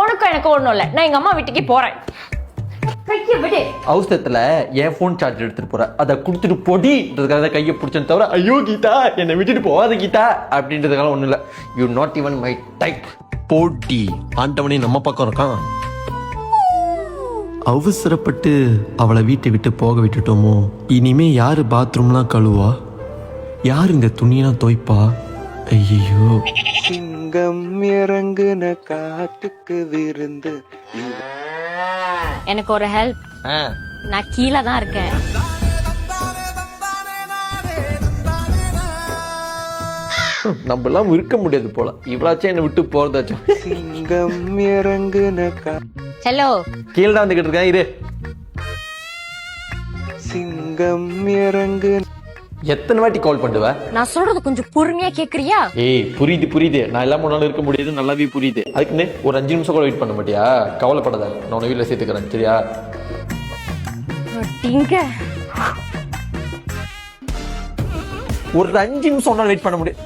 உனக்கும் எனக்கு ஒண்ணும் இல்ல. நான் எங்க அம்மா வீட்டுக்கே போறேன். கையை விடு. அவசரத்துல என் போன் சார்ஜர் எடுத்துட்டு போற, அதை கொடுத்துட்டு பொடின்றதுக்காக கையை பிடிச்சேன்னு தவிர ஐயோ கீதா என்னை விட்டுட்டு போகாத கீதா அப்படின்றதுக்காக ஒண்ணும் இல்ல. You not even my type. போட்டி ஆண்டவனே நம்ம பக்கம் இருக்கான். அவசரப்பட்டு அவளை வீட்டை விட்டு போக விட்டுட்டோமோ. இனிமே யாரு பாத்ரூம்லாம் கழுவா, யாரு இந்த துணியெல்லாம் துவைப்பா? ஐயோ, சிங்கம் இறங்குன காட்டுக்கு விருந்து. எனக்கு ஒரு ஹெல்ப். நான் கீழே தான் இருக்கேன். நம்ம எல்லாம் இருக்க முடியாது போல, இவ்வளாச்சும் என்னை விட்டு போறதாச்சும். சிங்கம் இறங்குன ஹலோ, கீழே தான் வந்துகிட்டு இருக்கேன் இரு. சிங்கம் இறங்கு. எத்தனை வாட்டி கால் பண்ணுவ? நான் சொல்றது கொஞ்சம் பொறுமையா கேக்குறியா? ஏய் புரியுது, நான் எல்லாம் முன்னாலும் இருக்க முடியாது, நல்லாவே புரியுது. அதுக்குன்னு ஒரு 5 நிமிஷம் கூட வெயிட் பண்ண மாட்டியா? கவலைப்படாத, நான் உன்னை வீட்டுல சேர்த்துக்கிறேன் சரியா? ஒரு 5 நிமிஷம் ஒன்னால வெயிட் பண்ண முடியும்.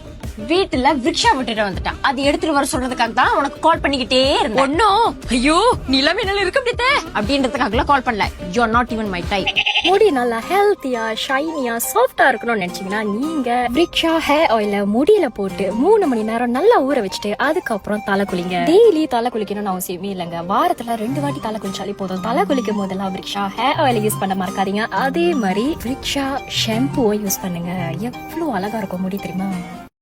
வீட்டுல ரிக்ஷா விட்டுட்டு வந்துட்டான், அது எடுத்துட்டு வர சொல்றதுக்காக தான் உனக்கு கால் பண்ணிக்கிட்டே இருந்தேன். ஒன்னும் ஐயோ நிலைமை என்னால இருக்க முடியாது அப்படின்றதுக்காக கால் பண்ணல. You are not even my type. முடி நல்லா ஹெல்த்தியா ஷைனியா சாஃப்டா இருக்கணும்னு நினைச்சீங்கன்னா நீங்க ரிக்ஷா ஹேர் ஆயில முடியில போட்டு 3 மணி நேரம் நல்லா ஊற வச்சுட்டு அதுக்கப்புறம் தலை குளிங்க. டெய்லி தலை குளிக்கணும்னு அவசியமே இல்லைங்க. வாரத்துல 2 வாட்டி தலை குளிச்சாலே போதும். தலை குளிக்கும் போதெல்லாம் ரிக்ஷா ஹேர் ஆயில யூஸ் பண்ண மறக்காதீங்க. அதே மாதிரி ரிக்ஷா ஷாம்புவும் யூஸ் பண்ணுங்க. எவ்வளவு அழகா இருக்கும் முடி தெரியுமா?